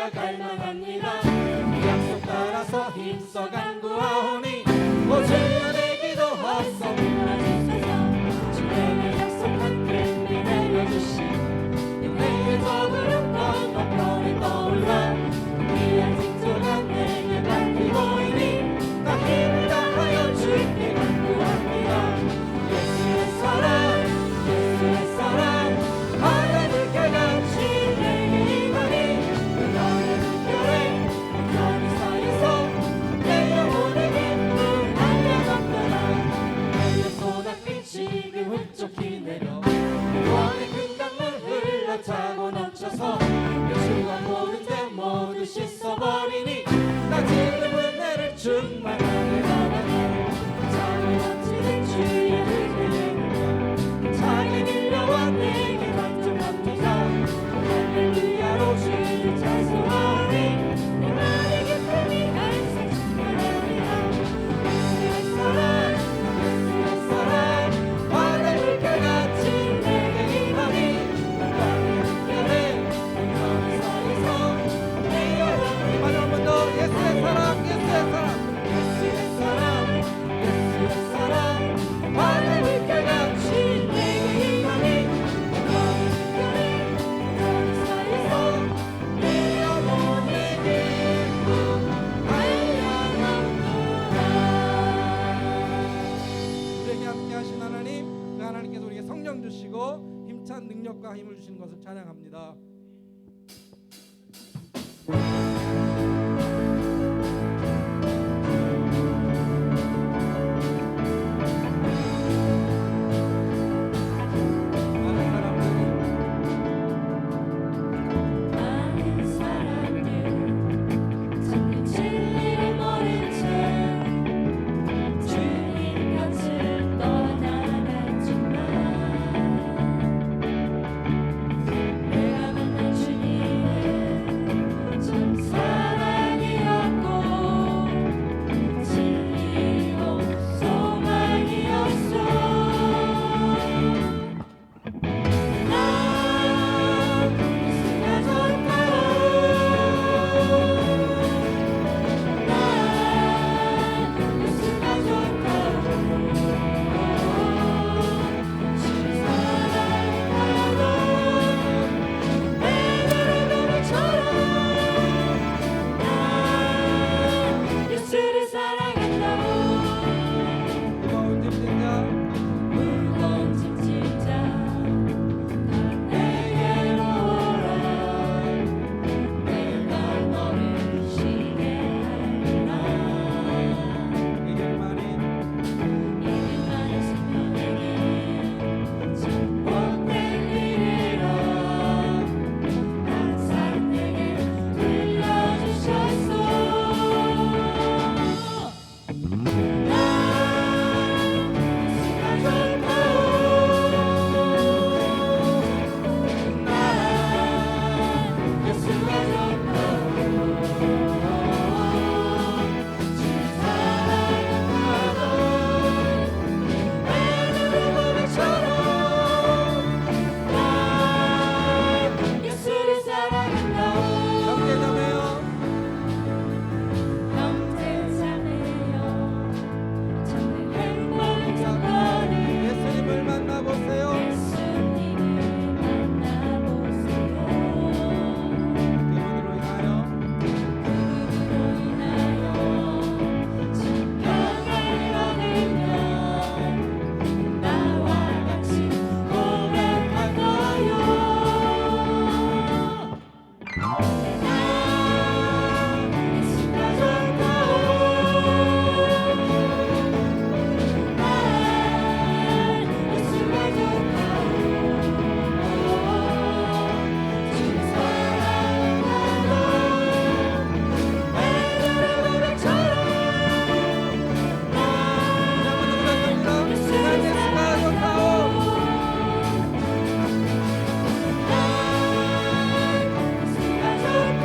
나아갈 만합니다. 약속 따라서 힘써 간구하오니 오직 내 기도하소 불러주소서. 주님의 약속한 길 내려주시 내게 적으로 건너편에 떠올라 귀한 징조가 내게 밝히 보이니 나 힘을 다하여 주께 간구합니다. 예수의 사랑 예수의 사랑 바다 물결같이 내게 임하니 너의 물결에 별이 사이에서 내 영혼의 기쁨 날려갔더라. 내게 쏟아진 지금 흡족히 내려 구원의 큰 강물 흘러차고 넘쳐서 주가 모든데 모두 씻어버리니 나 지금 은혜를 충만하게 받아라. 잠을 넘치는 주의 은혜를 자기 밀려와 내게 만족 넘치자 할렐루야로 주를 찬송하니 내 마음의 기쁨이 항상 충만합니다. 예수의 사랑 예수의 사랑 바다 물결같이 내게 임하니 나의 물결에 별이 사이에서 내 영혼이 마지막 한 번 더 예수의 사랑 예수의 사랑 예수의 사랑 예수의 사랑 바다 물결같이 내게 임하니 너의 물결에 별이 사이에서 내 영혼의 기쁨 달려넘노라. 우리에게 함께 하신 하나님 그 하나님께서 우리에게 성령 주시고 힘찬 능력과 힘을 주시는 것을 찬양합니다. 많은 사람들이 많은 사람들 참는 진리를 모른 채 주님 곁을 떠나갔지만 내가 만난 주님은 참 사랑이었고 진리요 소망이었어. 예수를 사랑한다고 무거운 짐진자 무거운 짐진자 내게로 오라. 내가 너를 쉬게 하리라. 이길 많이 이길 많은 생명에게 축복된 일이라 항상 내게 들려주셨소. 예수를 사랑한다. 형제자매여 형제자매여 참된 행복을 전하는 예수님을 만나보세요. 예수님을 만나보세요. 그분으로 인하여 그분으로 인하여 신경을 얻으면 나와 같이 고백할 거요. 예수가 좋다. 예수가 좋다. 주의 사랑하다. 베드로 고백처럼 난 예수가 좋다오. 예수가 좋다.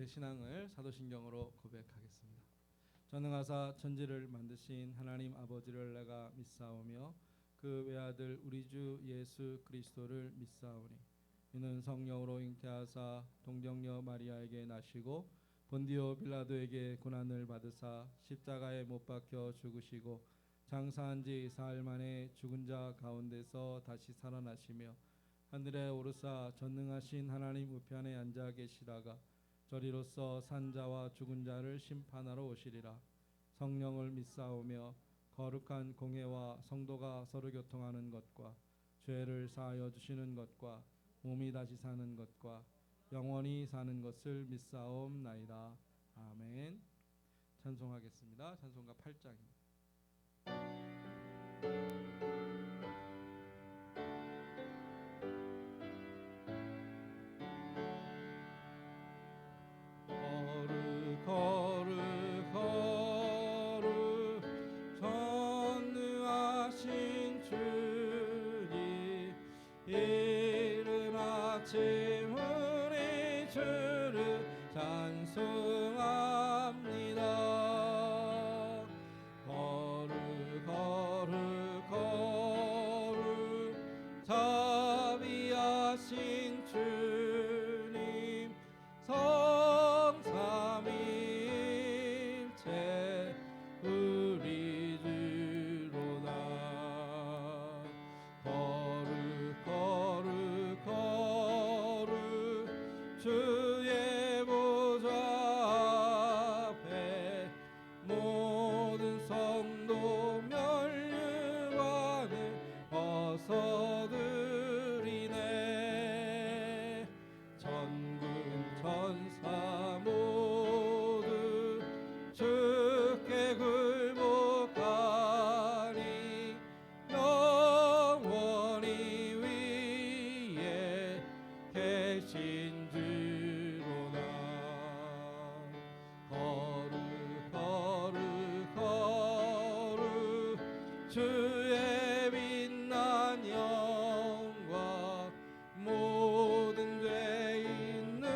우리의 신앙을 사도신경으로 고백하겠습니다. 전능하사 천지를 만드신 하나님 아버지를 내가 믿사오며 그 외아들 우리 주 예수 그리스도를 믿사오니 이는 성령으로 잉태하사 동정녀 마리아에게 나시고 본디오 빌라도에게 고난을 받으사 십자가에 못 박혀 죽으시고 장사한 지 사흘 만에 죽은 자 가운데서 다시 살아나시며 하늘에 오르사 전능하신 하나님 우편에 앉아 계시다가 저리로서 산 자와 죽은 자를 심판하러 오시리라. 성령을 믿사오며 거룩한 공회와 성도가 서로 교통하는 것과 죄를 사하여 주시는 것과 몸이 다시 사는 것과 영원히 사는 것을 믿사옵나이다. 아멘. 찬송하겠습니다. 찬송가 8장입니다. 거룩 거룩 전능하신 주님 이른 아침 우리 주를 찬송합니다. 거룩 거룩 거룩 자비하신 주님 성삼일체 우리 주로다. 거룩 거룩 거룩 주의 보좌 앞에 모든 성도 면류관을 벗어드리네. 전군 천사 모두 주께 굴복하니 영원히 위에 계신 주로다. 거룩 거룩 거룩 주의 빛난 영광 모든 죄인을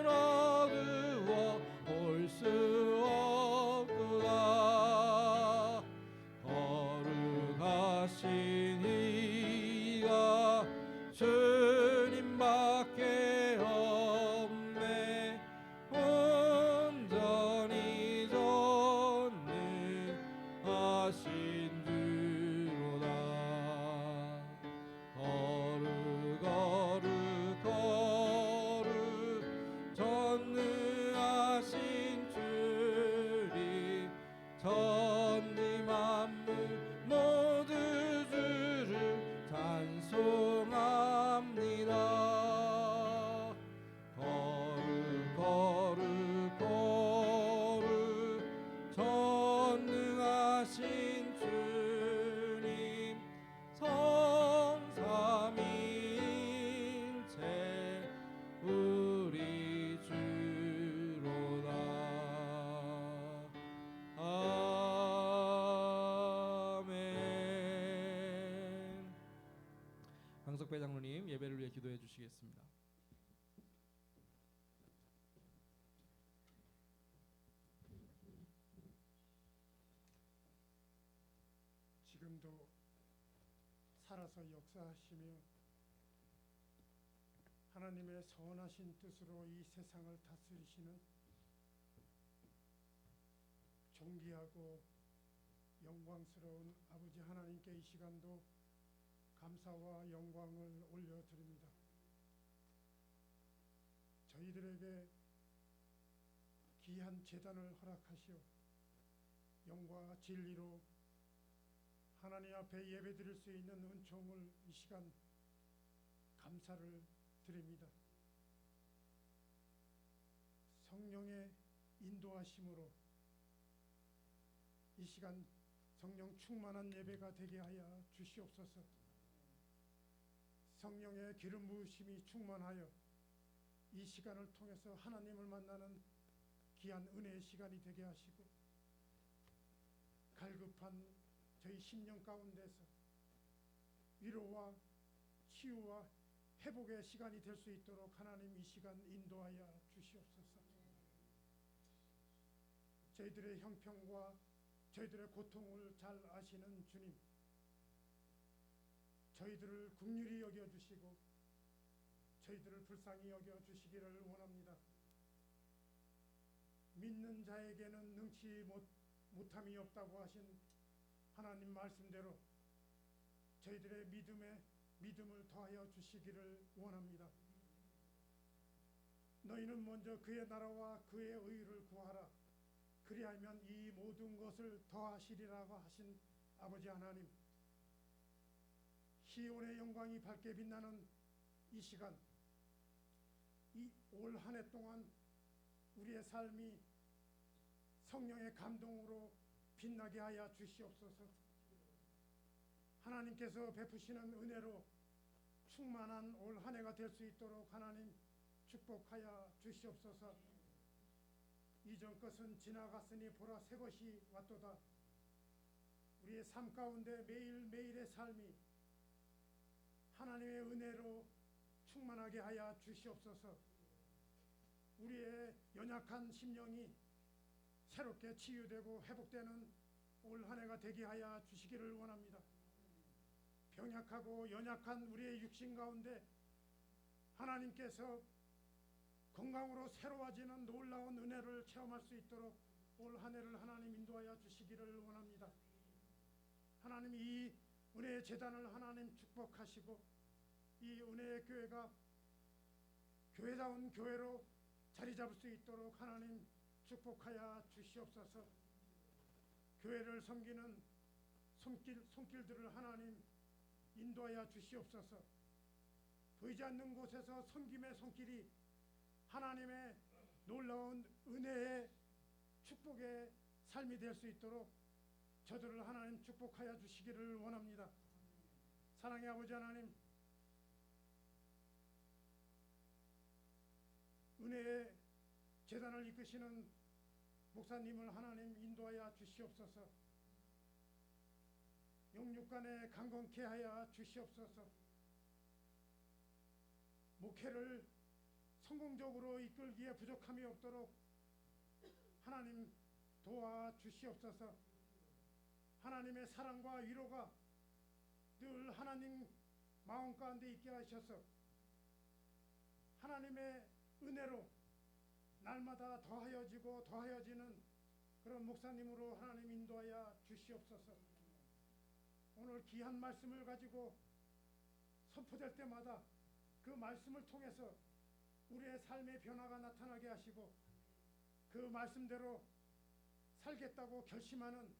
어두워 볼 수 없구나. 거룩하신 이가 주님밖에 없네. 온전히 전능하신 주로다. 거룩 거룩 거룩 전능하신 주님 천지 만물 모두 주를 찬송합니다. 거룩 거룩 거룩 전능하신 주님 성삼일체 우리 주로다. 아멘. 강석배 장로님 예배를 위해 기도해 주시겠습니다. 지금도 살아서 역사하시며 하나님의 선하신 뜻으로 이 세상을 다스리시는 존귀하고 영광스러운 아버지 하나님께 이 시간도 감사와 영광을 올려드립니다. 저희들에게 귀한 제단을 허락하시어 영과 진리로 하나님 앞에 예배드릴 수 있는 은총을 이 시간 감사를 드립니다. 성령의 인도하심으로 이 시간 성령 충만한 예배가 되게 하여 주시옵소서. 성령의 기름 부으심이 충만하여 이 시간을 통해서 하나님을 만나는 귀한 은혜의 시간이 되게 하시고 갈급한 저희 심령 가운데서 위로와 치유와 회복의 시간이 될 수 있도록 하나님 이 시간 인도하여 주시옵소서. 저희들의 형편과 저희들의 고통을 잘 아시는 주님, 저희들을 긍휼히 여겨주시고 저희들을 불쌍히 여겨주시기를 원합니다. 믿는 자에게는 능치 못함이 없다고 하신 하나님 말씀대로 저희들의 믿음을 더하여 주시기를 원합니다. 너희는 먼저 그의 나라와 그의 의를 구하라. 그리하면 이 모든 것을 더하시리라고 하신 아버지 하나님, 시온의 영광이 밝게 빛나는 이 시간, 이 올 한 해 동안 우리의 삶이 성령의 감동으로 빛나게 하여 주시옵소서. 하나님께서 베푸시는 은혜로 충만한 올 한 해가 될 수 있도록 하나님 축복하여 주시옵소서. 이전 것은 지나갔으니 보라 새 것이 왔도다. 우리의 삶 가운데 매일매일의 삶이 하나님의 은혜로 충만하게 하여 주시옵소서. 우리의 연약한 심령이 새롭게 치유되고 회복되는 올 한 해가 되게 하여 주시기를 원합니다. 병약하고 연약한 우리의 육신 가운데 하나님께서 건강으로 새로워지는 놀라운 은혜를 체험할 수 있도록 올 한 해를 하나님 인도하여 주시기를 원합니다. 하나님, 이 은혜의 재단을 하나님 축복하시고 이 은혜의 교회가 교회다운 교회로 자리 잡을 수 있도록 하나님 축복하여 주시옵소서. 교회를 섬기는 손길들을 하나님 인도하여 주시옵소서. 보이지 않는 곳에서 섬김의 손길이 하나님의 놀라운 은혜의 축복의 삶이 될 수 있도록 저들을 하나님 축복하여 주시기를 원합니다. 사랑의 아버지 하나님, 은혜의 재단을 이끄시는 목사님을 하나님 인도하여 주시옵소서. 영육간에 강건케 하여 주시옵소서. 목회를 성공적으로 이끌기에 부족함이 없도록 하나님 도와 주시옵소서. 하나님의 사랑과 위로가 늘 하나님 마음 가운데 있게 하셔서 하나님의 은혜로 날마다 더하여지고 더하여지는 그런 목사님으로 하나님 인도하여 주시옵소서. 오늘 귀한 말씀을 가지고 선포될 때마다 그 말씀을 통해서 우리의 삶의 변화가 나타나게 하시고 그 말씀대로 살겠다고 결심하는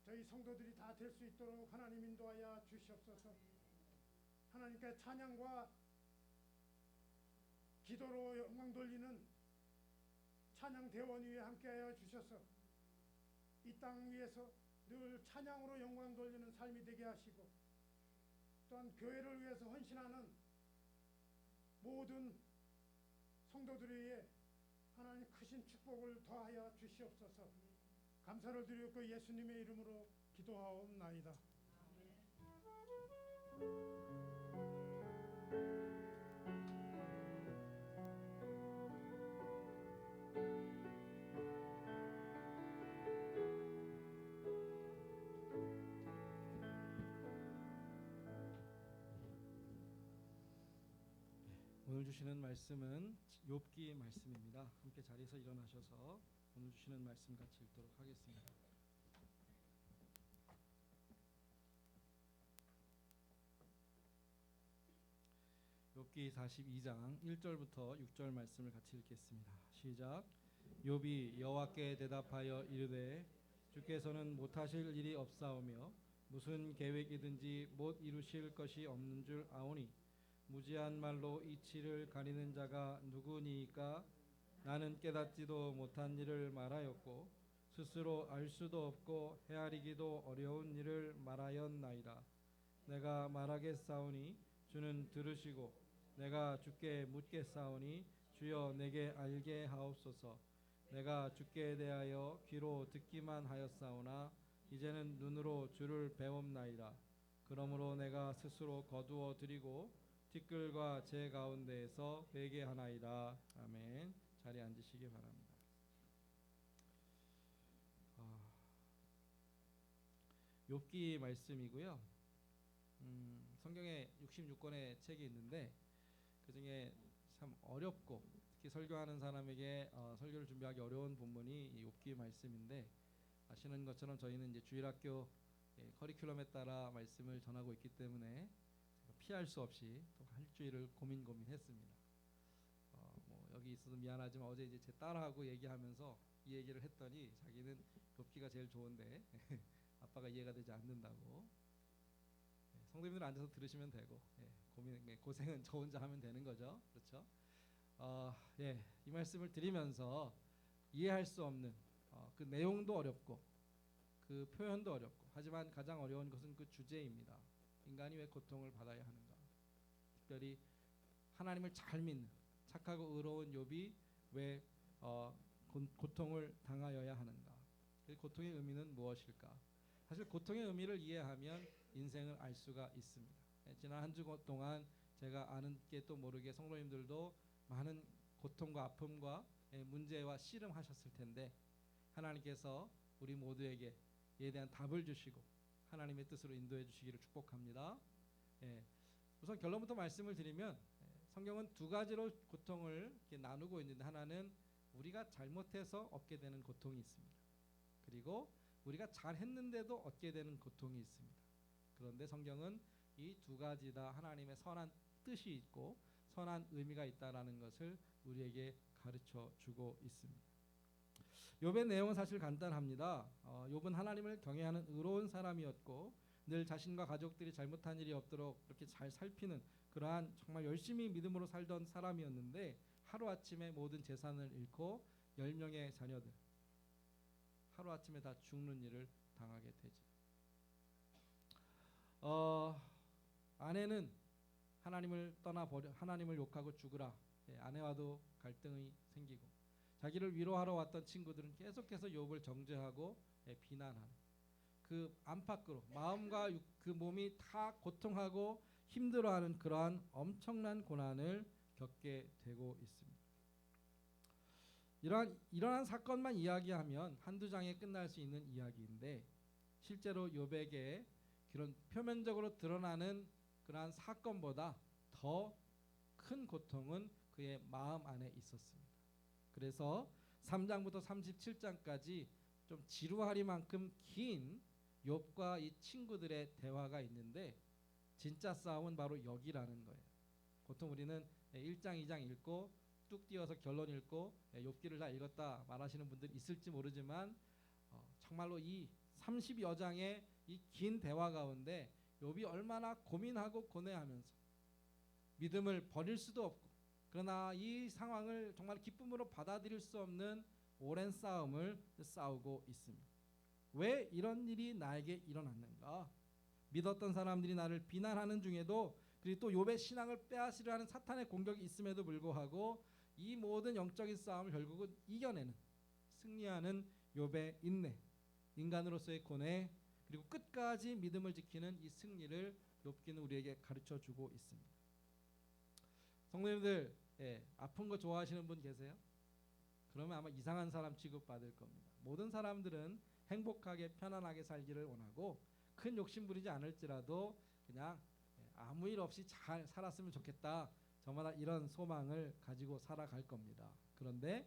저희 성도들이 다 될 수 있도록 하나님 인도하여 주시옵소서. 하나님께 찬양과 기도로 영광 돌리는 찬양 대원 위에 함께하여 주셔서 이 땅 위에서 늘 찬양으로 영광 돌리는 삶이 되게 하시고 또한 교회를 위해서 헌신하는 모든 성도들 위해 하나님 크신 축복을 더하여 주시옵소서. 감사를 드리고 예수님의 이름으로 기도하옵나이다. 오늘 주시는 말씀은 욥기 말씀입니다. 함께 자리에서 일어나셔서 오늘 주시는 말씀 같이 읽도록 하겠습니다. 욥기 42장 1절부터 6절 말씀을 같이 읽겠습니다. 시작. 욥이 여호와께 대답하여 이르되 주께서는 못하실 일이 없사오며 무슨 계획이든지 못 이루실 것이 없는 줄 아오니 무지한 말로 이치를 가리는 자가 누구니이까? 나는 깨닫지도 못한 일을 말하였고 스스로 알 수도 없고 헤아리기도 어려운 일을 말하였나이다. 내가 말하겠사오니 주는 들으시고 내가 주께 묻겠사오니 주여 내게 알게 하옵소서. 내가 주께 대하여 귀로 듣기만 하였사오나 이제는 눈으로 주를 배웁나이다. 그러므로 내가 스스로 거두어 드리고 티끌과 제 가운데에서 베게 하나이다. 아멘. 자리에 앉으시기 바랍니다. 욥기 말씀이고요. 성경에 66권의 책이 있는데 그 중에 참 어렵고 특히 설교하는 사람에게 설교를 준비하기 어려운 본문이 이 욥기 말씀인데, 아시는 것처럼 저희는 이제 주일학교 커리큘럼에 따라 말씀을 전하고 있기 때문에 피할 수 없이 또 일주일을 고민했습니다. 뭐 여기 있어서 미안하지만 어제 이제 제 딸하고 얘기하면서 이 얘기를 했더니 자기는 욥기가 제일 좋은데 아빠가 이해가 되지 않는다고. 성도님들 앉아서 들으시면 되고, 고생은 저 혼자 하면 되는 거죠. 그렇죠? 이 말씀을 드리면서 이해할 수 없는 그 내용도 어렵고 그 표현도 어렵고, 하지만 가장 어려운 것은 그 주제입니다. 인간이 왜 고통을 받아야 하는가? 특별히 하나님을 잘 믿는 착하고 의로운 욥이 왜 고통을 당하여야 하는가? 그 고통의 의미는 무엇일까? 사실 고통의 의미를 이해하면 인생을 알 수가 있습니다. 지난 한 주 동안 제가 아는 게 또 모르게 성도님들도 많은 고통과 아픔과 문제와 씨름하셨을 텐데, 하나님께서 우리 모두에게 이에 대한 답을 주시고 하나님의 뜻으로 인도해 주시기를 축복합니다. 우선 결론부터 말씀을 드리면, 성경은 두 가지로 고통을 이렇게 나누고 있는데, 하나는 우리가 잘못해서 얻게 되는 고통이 있습니다. 그리고 우리가 잘했는데도 얻게 되는 고통이 있습니다. 그런데 성경은 이 두 가지 다 하나님의 선한 뜻이 있고 선한 의미가 있다라는 것을 우리에게 가르쳐 주고 있습니다. 욥의 내용은 사실 간단합니다. 욥은 하나님을 경외하는 의로운 사람이었고 늘 자신과 가족들이 잘못한 일이 없도록 그렇게 잘 살피는 그러한 정말 열심히 믿음으로 살던 사람이었는데, 하루아침에 모든 재산을 잃고 10명의 자녀들 하루아침에 다 죽는 일을 당하게 되죠. 아내는 하나님을 떠나버려 하나님을 욕하고 죽으라. 아내와도 갈등이 생기고, 자기를 위로하러 왔던 친구들은 계속해서 욥을 정죄하고 비난하는 그 안팎으로 마음과 그 몸이 다 고통하고 힘들어하는 그러한 엄청난 고난을 겪게 되고 있습니다. 이러한 사건만 이야기하면 한두 장에 끝날 수 있는 이야기인데, 실제로 욥에게 그런 표면적으로 드러나는 그러한 사건보다 더 큰 고통은 그의 마음 안에 있었습니다. 그래서 3장부터 37장까지 좀 지루하리만큼 긴 욥과 이 친구들의 대화가 있는데, 진짜 싸움은 바로 여기라는 거예요. 보통 우리는 1장, 2장 읽고 뚝 띄어서 결론 읽고 욥기를 다 읽었다 말하시는 분들 있을지 모르지만, 정말로 이 30여 장의 이 긴 대화 가운데 욥이 얼마나 고민하고 고뇌하면서 믿음을 버릴 수도 없고, 그러나 이 상황을 정말 기쁨으로 받아들일 수 없는 오랜 싸움을 싸우고 있습니다. 왜 이런 일이 나에게 일어났는가? 믿었던 사람들이 나를 비난하는 중에도, 그리고 또 욥의 신앙을 빼앗으려 하는 사탄의 공격이 있음에도 불구하고 이 모든 영적인 싸움을 결국은 이겨내는, 승리하는 욥의 인내, 인간으로서의 고뇌, 그리고 끝까지 믿음을 지키는 이 승리를 욥기는 우리에게 가르쳐주고 있습니다. 성도님들, 아픈 거 좋아하시는 분 계세요? 그러면 아마 이상한 사람 취급받을 겁니다. 모든 사람들은 행복하게 편안하게 살기를 원하고 큰 욕심 부리지 않을지라도 그냥 아무 일 없이 잘 살았으면 좋겠다, 저마다 이런 소망을 가지고 살아갈 겁니다. 그런데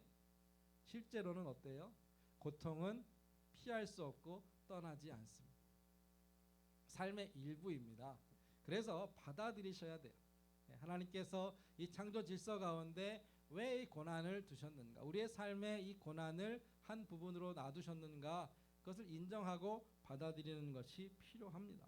실제로는 어때요? 고통은 피할 수 없고 떠나지 않습니다. 삶의 일부입니다. 그래서 받아들이셔야 돼요. 하나님께서 이 창조 질서 가운데 왜 이 고난을 두셨는가? 우리의 삶에 이 고난을 한 부분으로 놔두셨는가? 그것을 인정하고 받아들이는 것이 필요합니다.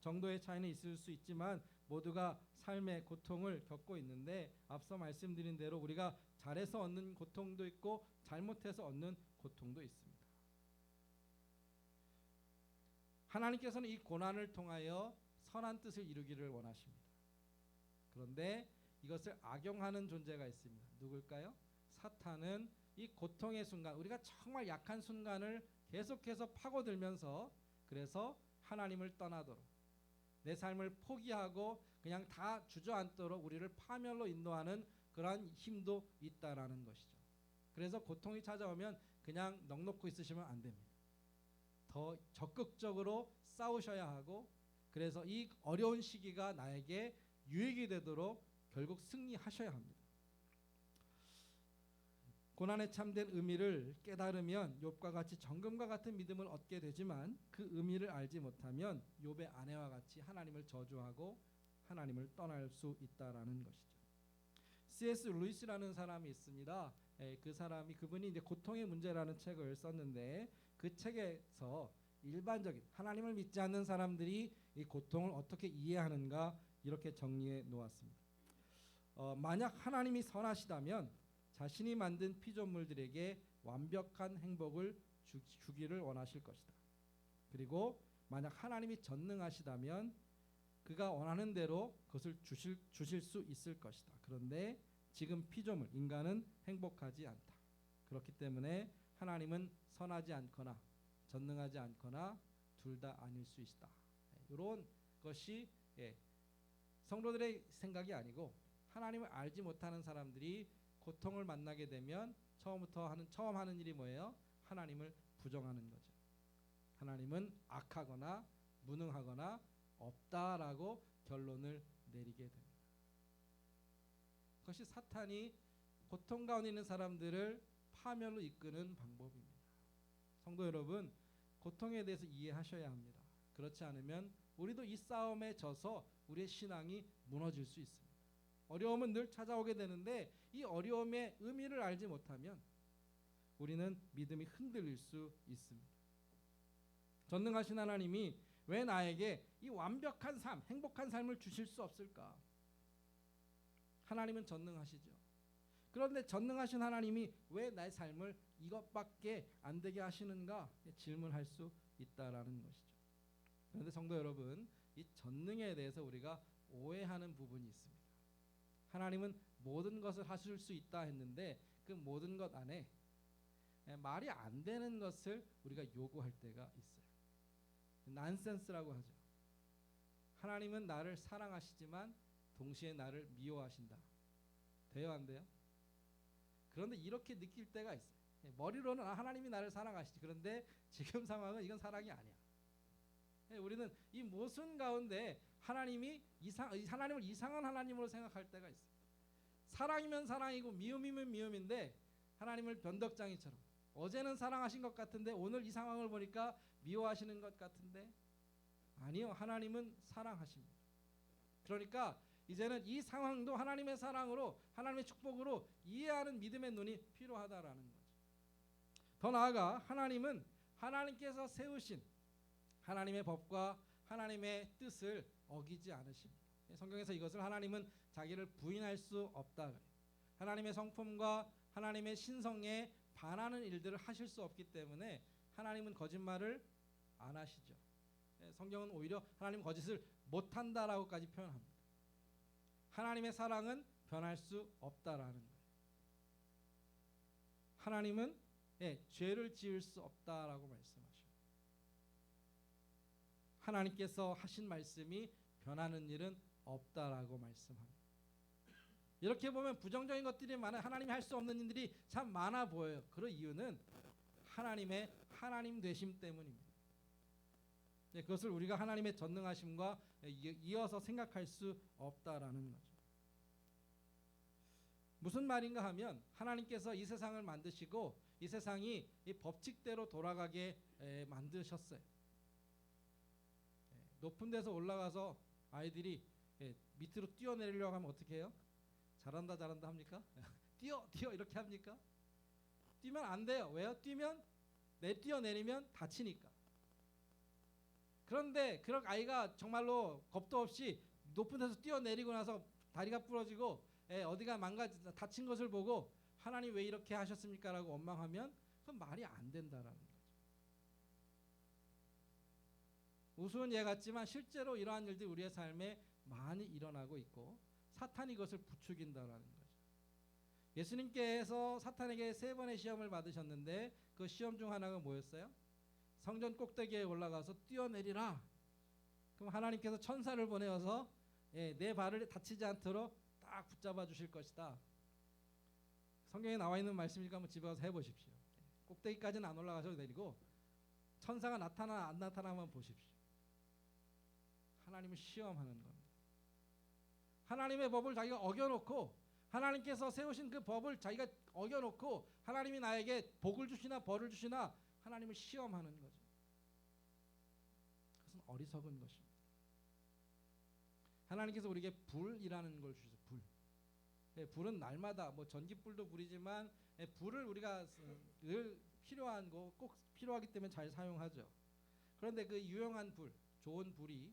정도의 차이는 있을 수 있지만 모두가 삶의 고통을 겪고 있는데, 앞서 말씀드린 대로 우리가 잘해서 얻는 고통도 있고 잘못해서 얻는 고통도 있습니다. 하나님께서는 이 고난을 통하여 선한 뜻을 이루기를 원하십니다. 그런데 이것을 악용하는 존재가 있습니다. 누굴까요? 사탄은 이 고통의 순간, 우리가 정말 약한 순간을 계속해서 파고들면서, 그래서 하나님을 떠나도록, 내 삶을 포기하고 그냥 다 주저앉도록 우리를 파멸로 인도하는 그러한 힘도 있다라는 것이죠. 그래서 고통이 찾아오면 그냥 넋놓고 있으시면 안 됩니다. 더 적극적으로 싸우셔야 하고, 그래서 이 어려운 시기가 나에게 유익이 되도록 결국 승리하셔야 합니다. 고난의 참된 의미를 깨달으면 욥과 같이 정금과 같은 믿음을 얻게 되지만, 그 의미를 알지 못하면 욥의 아내와 같이 하나님을 저주하고 하나님을 떠날 수 있다라는 것이죠. C.S. 루이스라는 사람이 있습니다. 그분이 이제 고통의 문제라는 책을 썼는데, 그 책에서 일반적인 하나님을 믿지 않는 사람들이 이 고통을 어떻게 이해하는가 이렇게 정리해 놓았습니다. 만약 하나님이 선하시다면 자신이 만든 피조물들에게 완벽한 행복을 주기를 원하실 것이다. 그리고 만약 하나님이 전능하시다면 그가 원하는 대로 그것을 주실 수 있을 것이다. 그런데 지금 피조물 인간은 행복하지 않다. 그렇기 때문에 하나님은 선하지 않거나 전능하지 않거나 둘 다 아닐 수 있다. 이런 것이 성도들의 생각이 아니고, 하나님을 알지 못하는 사람들이 고통을 만나게 되면 처음 하는 일이 뭐예요? 하나님을 부정하는 거죠. 하나님은 악하거나 무능하거나 없다라고 결론을 내리게 됩니다. 그것이 사탄이 고통 가운데 있는 사람들을 파멸로 이끄는 방법입니다. 성도 여러분, 고통에 대해서 이해하셔야 합니다. 그렇지 않으면 우리도 이 싸움에 져서 우리의 신앙이 무너질 수 있습니다. 어려움은 늘 찾아오게 되는데, 이 어려움의 의미를 알지 못하면 우리는 믿음이 흔들릴 수 있습니다. 전능하신 하나님이 왜 나에게 이 완벽한 삶, 행복한 삶을 주실 수 없을까? 하나님은 전능하시죠. 그런데 전능하신 하나님이 왜 나의 삶을 이것밖에 안 되게 하시는가 질문할 수 있다라는 것이죠. 그런데 성도 여러분, 이 전능에 대해서 우리가 오해하는 부분이 있습니다. 하나님은 모든 것을 하실 수 있다 했는데, 그 모든 것 안에 말이 안 되는 것을 우리가 요구할 때가 있어요. 난센스라고 하죠. 하나님은 나를 사랑하시지만 동시에 나를 미워하신다. 돼요, 안 돼요? 그런데 이렇게 느낄 때가 있어요. 머리로는 하나님이 나를 사랑하시지, 그런데 지금 상황은 이건 사랑이 아니야. 우리는 이 모순 가운데 하나님을 이상한 하나님으로 생각할 때가 있어요. 사랑이면 사랑이고 미움이면 미움인데, 하나님을 변덕장이처럼 어제는 사랑하신 것 같은데 오늘 이 상황을 보니까 미워하시는 것 같은데, 아니요, 하나님은 사랑하십니다. 그러니까 이제는 이 상황도 하나님의 사랑으로, 하나님의 축복으로 이해하는 믿음의 눈이 필요하다라는 거죠. 더 나아가 하나님은 하나님께서 세우신 하나님의 법과 하나님의 뜻을 어기지 않으십니다. 성경에서 이것을 하나님은 자기를 부인할 수 없다. 하나님의 성품과 하나님의 신성에 반하는 일들을 하실 수 없기 때문에 하나님은 거짓말을 안 하시죠. 성경은 오히려 하나님 거짓을 못한다라고까지 표현합니다. 하나님의 사랑은 변할 수 없다라는 거예요. 하나님은 죄를 지을 수 없다라고 말씀하셔요. 하나님께서 하신 말씀이 변하는 일은 없다라고 말씀합니다. 이렇게 보면 부정적인 것들이 많아요. 하나님이 할 수 없는 일들이 참 많아 보여요. 그 이유는 하나님의 하나님 되심 때문입니다. 그것을 우리가 하나님의 전능하심과 이어서 생각할 수 없다라는 거죠. 무슨 말인가 하면, 하나님께서 이 세상을 만드시고 이 세상이 이 법칙대로 돌아가게 만드셨어요. 높은 데서 올라가서 아이들이 밑으로 뛰어내리려고 하면 어떻게 해요? 잘한다 합니까? 뛰어 이렇게 합니까? 뛰면 안 돼요. 왜요? 뛰어내리면 다치니까. 그런데 그런 아이가 정말로 겁도 없이 높은 데서 뛰어내리고 나서 다리가 부러지고 어디가 다친 것을 보고 하나님 왜 이렇게 하셨습니까? 라고 원망하면 그건 말이 안 된다라는 거죠. 우스운 예 같지만 실제로 이러한 일들이 우리의 삶에 많이 일어나고 있고, 사탄이 그것을 부추긴다라는 거죠. 예수님께서 사탄에게 3번의 시험을 받으셨는데, 그 시험 중 하나가 뭐였어요? 성전 꼭대기에 올라가서 뛰어내리라. 그럼 하나님께서 천사를 보내어서 내 발을 다치지 않도록 딱 붙잡아 주실 것이다. 성경에 나와 있는 말씀이니까 한번 집에 가서 해보십시오. 꼭대기까지는 안 올라가셔도 내리고 천사가 나타나 안 나타나만 보십시오. 하나님을 시험하는 겁니다. 하나님의 법을 자기가 어겨놓고 하나님께서 세우신 그 법을 자기가 어겨놓고 하나님이 나에게 복을 주시나 벌을 주시나 하나님을 시험하는 거죠. 그것은 어리석은 것입니다. 하나님께서 우리에게 불이라는 걸 주셔서 불. 예, 불은 날마다 뭐 전기불도 불이지만 불을 우리가 늘 필요한 거 꼭 필요하기 때문에 잘 사용하죠. 그런데 그 유용한 불, 좋은 불이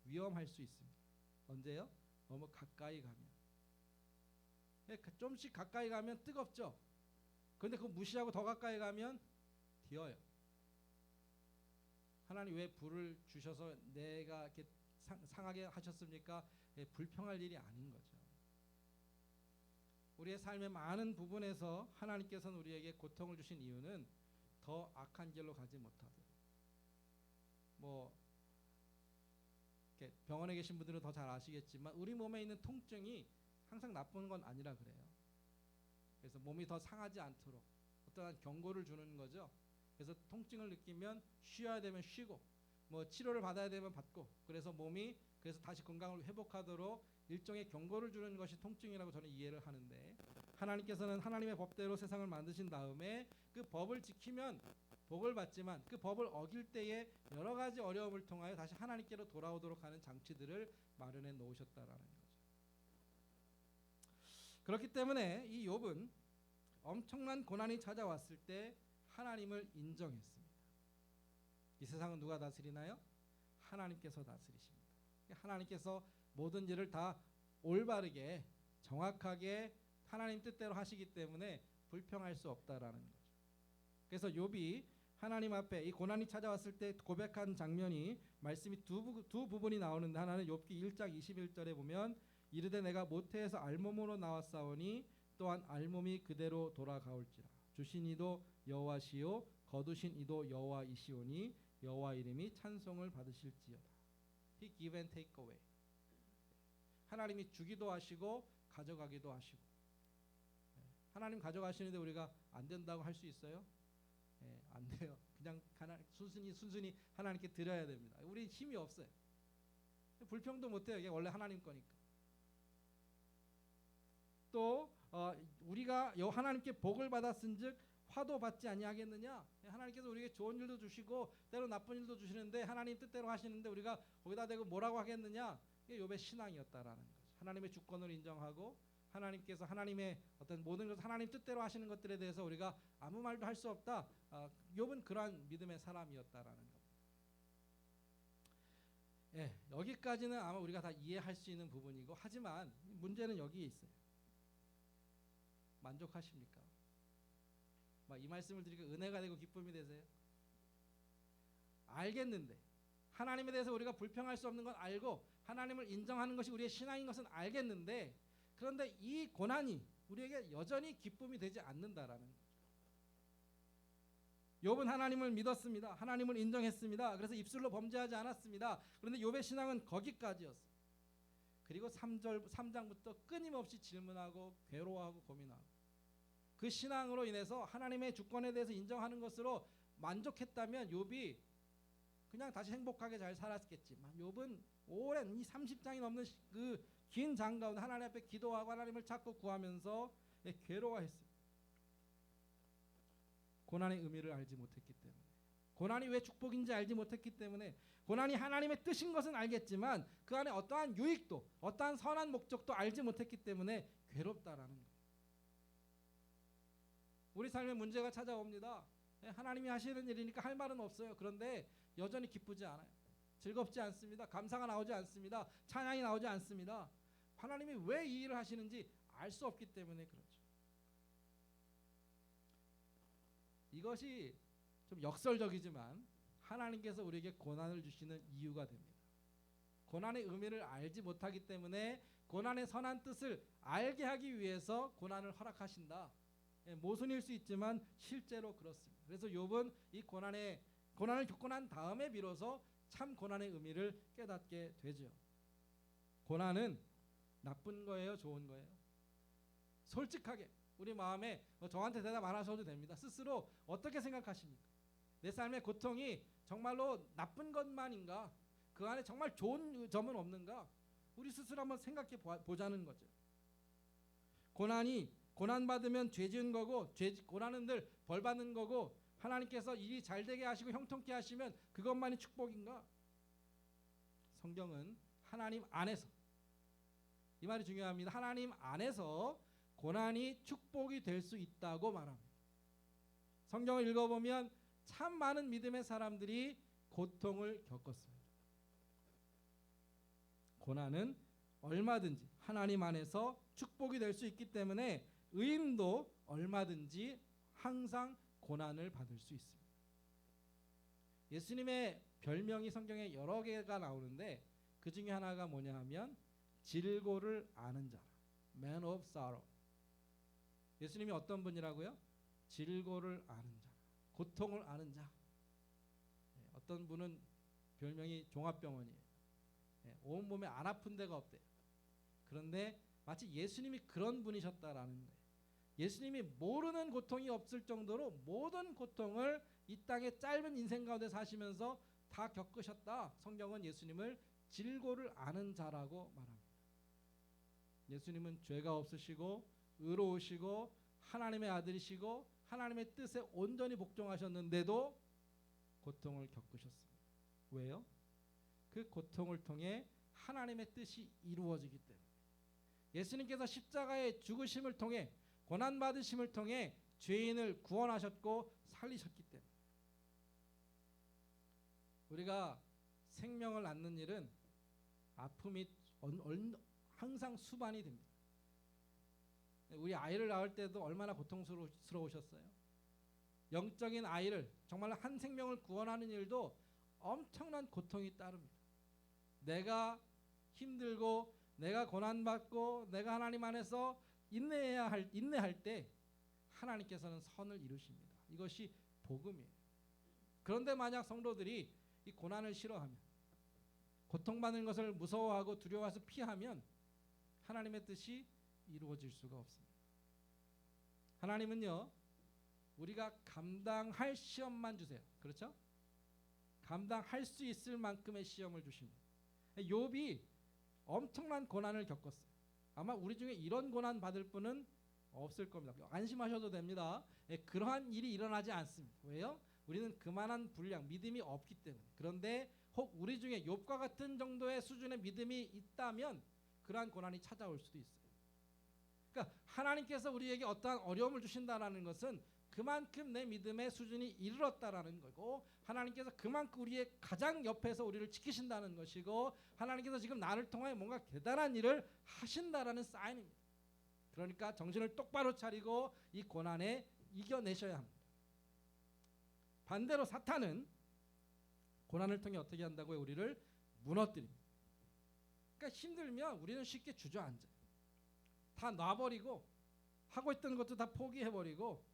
위험할 수 있습니다. 언제요? 너무 가까이 가면. 예, 좀씩 가까이 가면 뜨겁죠. 그런데 그거 무시하고 더 가까이 가면 뒤어요. 하나님 왜 불을 주셔서 내가 이렇게 상하게 하셨습니까? 예, 불평할 일이 아닌 거죠. 우리의 삶의 많은 부분에서 하나님께서는 우리에게 고통을 주신 이유는 더 악한 길로 가지 못하도록. 뭐 이렇게 병원에 계신 분들은 더 잘 아시겠지만 우리 몸에 있는 통증이 항상 나쁜 건 아니라 그래요. 그래서 몸이 더 상하지 않도록 어떠한 경고를 주는 거죠. 그래서 통증을 느끼면 쉬어야 되면 쉬고 뭐 치료를 받아야 되면 받고 그래서 몸이 그래서 다시 건강을 회복하도록 일종의 경고를 주는 것이 통증이라고 저는 이해를 하는데 하나님께서는 하나님의 법대로 세상을 만드신 다음에 그 법을 지키면 복을 받지만 그 법을 어길 때에 여러 가지 어려움을 통하여 다시 하나님께로 돌아오도록 하는 장치들을 마련해 놓으셨다라는 거죠. 그렇기 때문에 이 욥은 엄청난 고난이 찾아왔을 때 하나님을 인정했습니다. 이 세상은 누가 다스리나요? 하나님께서 다스리십니다. 하나님께서 모든 일을 다 올바르게 정확하게 하나님 뜻대로 하시기 때문에 불평할 수 없다라는 거죠. 그래서 욥이 하나님 앞에 이 고난이 찾아왔을 때 고백한 장면이 말씀이 두 부분이 나오는데 하나는 욥기 1장 21절에 보면 이르되 내가 모태에서 알몸으로 나왔사오니 또한 알몸이 그대로 돌아가올지라 주신 이도 여호와시요 거두신 이도 여호와이시오니 여호와 이름이 찬송을 받으실지어다. He give and take away. 하나님이 주기도 하시고 가져가기도 하시고. 하나님 가져가시는데 우리가 안 된다고 할 수 있어요? 안 돼요. 그냥 순순히 하나님께 드려야 됩니다. 우리 힘이 없어요. 불평도 못해요. 이게 원래 하나님 거니까. 또 우리가 하나님께 복을 받았은즉 화도 받지 아니하겠느냐? 하나님께서 우리에게 좋은 일도 주시고 때로 나쁜 일도 주시는데 하나님 뜻대로 하시는데 우리가 거기다 대고 뭐라고 하겠느냐? 이게 욥의 신앙이었다라는 거죠. 하나님의 주권을 인정하고 하나님께서 하나님의 어떤 모든 것을 하나님 뜻대로 하시는 것들에 대해서 우리가 아무 말도 할 수 없다. 욥은 그러한 믿음의 사람이었다라는 겁니다. 예, 여기까지는 아마 우리가 다 이해할 수 있는 부분이고 하지만 문제는 여기에 있어요. 만족하십니까? 이 말씀을 드리니까 은혜가 되고 기쁨이 되세요? 알겠는데 하나님에 대해서 우리가 불평할 수 없는 건 알고 하나님을 인정하는 것이 우리의 신앙인 것은 알겠는데 그런데 이 고난이 우리에게 여전히 기쁨이 되지 않는다라는 거죠. 욥은 하나님을 믿었습니다. 하나님을 인정했습니다. 그래서 입술로 범죄하지 않았습니다. 그런데 욥의 신앙은 거기까지였어요. 그리고 3장부터 끊임없이 질문하고 괴로워하고 고민하고 그 신앙으로 인해서 하나님의 주권에 대해서 인정하는 것으로 만족했다면 욥이 그냥 다시 행복하게 잘 살았겠지만 욥은 오랜 이 30장이 넘는 그 긴 장 가운데 하나님 앞에 기도하고 하나님을 찾고 구하면서 괴로워했어요. 고난의 의미를 알지 못했기 때문에 고난이 왜 축복인지 알지 못했기 때문에 고난이 하나님의 뜻인 것은 알겠지만 그 안에 어떠한 유익도 어떠한 선한 목적도 알지 못했기 때문에 괴롭다라는 거예요. 우리 삶에 문제가 찾아옵니다. 하나님이 하시는 일이니까 할 말은 없어요. 그런데 여전히 기쁘지 않아요. 즐겁지 않습니다. 감사가 나오지 않습니다. 찬양이 나오지 않습니다. 하나님이 왜 이 일을 하시는지 알 수 없기 때문에 그렇죠. 이것이 좀 역설적이지만 하나님께서 우리에게 고난을 주시는 이유가 됩니다. 고난의 의미를 알지 못하기 때문에 고난의 선한 뜻을 알게 하기 위해서 고난을 허락하신다. 모순일 수 있지만 실제로 그렇습니다. 그래서 욥은 이 고난을 겪고 난 다음에 비로소 참 고난의 의미를 깨닫게 되죠. 고난은 나쁜 거예요, 좋은 거예요? 솔직하게 우리 마음에 저한테 대답 안 하셔도 됩니다. 스스로 어떻게 생각하십니까? 내 삶의 고통이 정말로 나쁜 것만인가? 그 안에 정말 좋은 점은 없는가? 우리 스스로 한번 생각해 보자는 거죠. 고난 받으면 죄 지은 거고, 고난은 늘 벌 받는 거고, 하나님께서 일이 잘 되게 하시고 형통케 하시면 그것만이 축복인가? 성경은 하나님 안에서, 이 말이 중요합니다. 하나님 안에서 고난이 축복이 될 수 있다고 말합니다. 성경을 읽어보면 참 많은 믿음의 사람들이 고통을 겪었습니다. 고난은 얼마든지 하나님 안에서 축복이 될 수 있기 때문에 의인도 얼마든지 항상 고난을 받을 수 있습니다. 예수님의 별명이 성경에 여러 개가 나오는데 그 중에 하나가 뭐냐 하면 질고를 아는 자라. Man of sorrow. 예수님이 어떤 분이라고요? 질고를 아는 자, 고통을 아는 자. 어떤 분은 별명이 종합병원이에요. 온 몸에 안 아픈 데가 없대요. 그런데 마치 예수님이 그런 분이셨다라는 거예요. 예수님이 모르는 고통이 없을 정도로 모든 고통을 이 땅의 짧은 인생 가운데 사시면서 다 겪으셨다. 성경은 예수님을 질고를 아는 자라고 말합니다. 예수님은 죄가 없으시고 의로우시고 하나님의 아들이시고 하나님의 뜻에 온전히 복종하셨는데도 고통을 겪으셨습니다. 왜요? 그 고통을 통해 하나님의 뜻이 이루어지기 때문에. 예수님께서 십자가의 죽으심을 통해 고난받으심을 통해 죄인을 구원하셨고 살리셨기 때문에. 우리가 생명을 낳는 일은 아픔이 항상 수반이 됩니다. 우리 아이를 낳을 때도 얼마나 고통스러우셨어요. 영적인 아이를 정말 한 생명을 구원하는 일도 엄청난 고통이 따릅니다. 내가 힘들고 내가 고난받고 내가 하나님 안에서 인내할 때 하나님께서는 선을 이루십니다. 이것이 복음이에요. 그런데 만약 성도들이 이 고난을 싫어하면, 고통받는 것을 무서워하고 두려워해서 피하면 하나님의 뜻이 이루어질 수가 없습니다. 하나님은요, 우리가 감당할 시험만 주세요. 그렇죠? 감당할 수 있을 만큼의 시험을 주십니다. 욥이 엄청난 고난을 겪었어요. 아마 우리 중에 이런 고난 받을 분은 없을 겁니다. 안심하셔도 됩니다. 그러한 일이 일어나지 않습니다. 왜요? 우리는 그만한 분량, 믿음이 없기 때문에. 그런데 혹 우리 중에 욥과 같은 정도의 수준의 믿음이 있다면 그러한 고난이 찾아올 수도 있어요. 그러니까 하나님께서 우리에게 어떠한 어려움을 주신다라는 것은 그만큼 내 믿음의 수준이 이르렀다라는 거고, 하나님께서 그만큼 우리의 가장 옆에서 우리를 지키신다는 것이고, 하나님께서 지금 나를 통해 뭔가 대단한 일을 하신다라는 사인입니다. 그러니까 정신을 똑바로 차리고 이 고난에 이겨내셔야 합니다. 반대로 사탄은 고난을 통해 어떻게 한다고요? 우리를 무너뜨립니다. 그러니까 힘들면 우리는 쉽게 주저앉아요. 다 놔버리고 하고 있던 것도 다 포기해버리고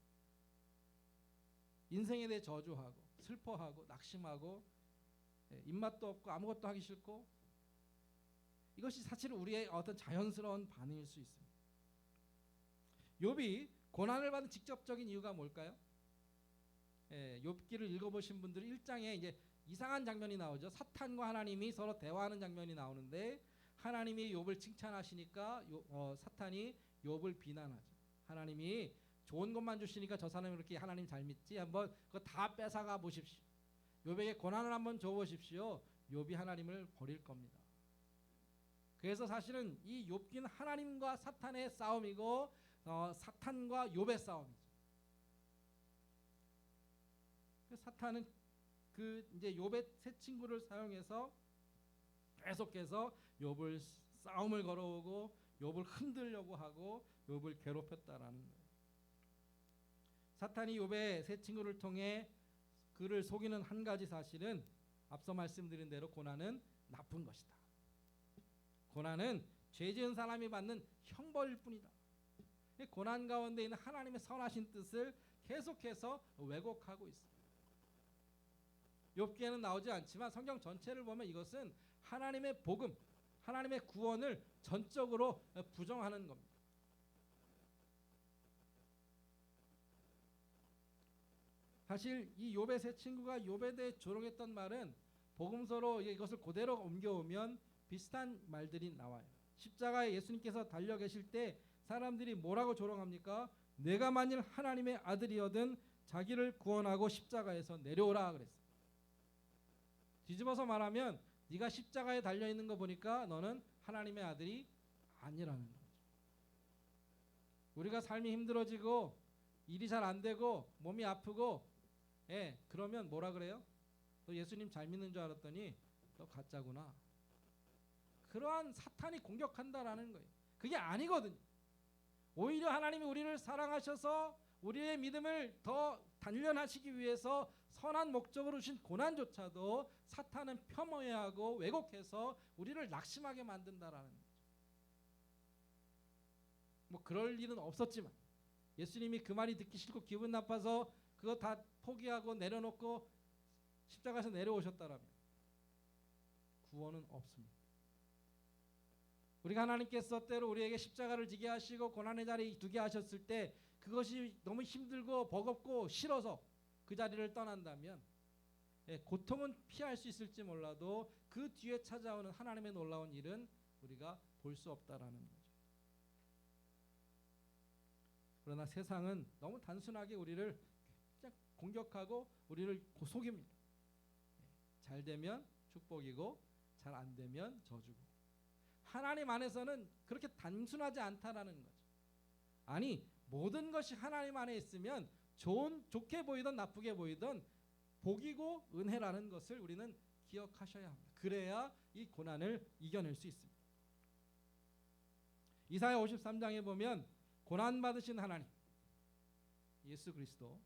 인생에 대해 저주하고 슬퍼하고 낙심하고 입맛도 없고 아무것도 하기 싫고, 이것이 사실 우리의 어떤 자연스러운 반응일 수 있습니다. 욥이 고난을 받은 직접적인 이유가 뭘까요? 욥기를 읽어보신 분들은 1장에 이제 이상한 장면이 나오죠. 사탄과 하나님이 서로 대화하는 장면이 나오는데 하나님이 욥을 칭찬하시니까 사탄이 욥을 비난하죠. 하나님이 좋은 것만 주시니까 저 사람이 이렇게 하나님 잘 믿지? 한번 그거 다 뺏어가 보십시오. 욥에게 고난을 한번 줘보십시오. 욥이 하나님을 버릴 겁니다. 그래서 사실은 이 욥기는 하나님과 사탄의 싸움이고 사탄과 욥의 싸움이죠. 사탄은 그 이제 욥의 새 친구를 사용해서 계속해서 욥을 싸움을 걸어오고 욥을 흔들려고 하고 욥을 괴롭혔다라는 거예요. 사탄이 욥의 새 친구를 통해 그를 속이는 한 가지 사실은 앞서 말씀드린 대로 고난은 나쁜 것이다. 고난은 죄 지은 사람이 받는 형벌일 뿐이다. 고난 가운데 있는 하나님의 선하신 뜻을 계속해서 왜곡하고 있습니다. 욥기에는 나오지 않지만 성경 전체를 보면 이것은 하나님의 복음, 하나님의 구원을 전적으로 부정하는 겁니다. 사실 이 욥의 세 친구가 욥에 대해 조롱했던 말은 복음서로 이것을 그대로 옮겨오면 비슷한 말들이 나와요. 십자가에 예수님께서 달려 계실 때 사람들이 뭐라고 조롱합니까? 내가 만일 하나님의 아들이어든 자기를 구원하고 십자가에서 내려오라 그랬어요. 뒤집어서 말하면 네가 십자가에 달려 있는 거 보니까 너는 하나님의 아들이 아니라는 거죠. 우리가 삶이 힘들어지고 일이 잘 안 되고 몸이 아프고 그러면 뭐라 그래요? 너 예수님 잘 믿는 줄 알았더니 너 가짜구나. 그러한 사탄이 공격한다라는 거예요. 그게 아니거든요. 오히려 하나님이 우리를 사랑하셔서 우리의 믿음을 더 단련하시기 위해서 선한 목적으로 주신 고난조차도 사탄은 폄훼하고 왜곡해서 우리를 낙심하게 만든다라는 거죠. 뭐 그럴 일은 없었지만 예수님이 그 말이 듣기 싫고 기분 나빠서 그거 다 포기하고 내려놓고 십자가에서 내려오셨다라면 구원은 없습니다. 우리가 하나님께서 때로 우리에게 십자가를 지게 하시고 고난의 자리에 두게 하셨을 때 그것이 너무 힘들고 버겁고 싫어서 그 자리를 떠난다면 고통은 피할 수 있을지 몰라도 그 뒤에 찾아오는 하나님의 놀라운 일은 우리가 볼 수 없다라는 거죠. 그러나 세상은 너무 단순하게 우리를 그냥 공격하고 우리를 속입니다. 잘 되면 축복이고 잘 안 되면 저주고. 하나님 안에서는 그렇게 단순하지 않다라는 거죠. 아니 모든 것이 하나님 안에 있으면 좋게 보이든 나쁘게 보이든 복이고 은혜라는 것을 우리는 기억하셔야 합니다. 그래야 이 고난을 이겨낼 수 있습니다. 이사야 53장에 보면 고난받으신 하나님 예수 그리스도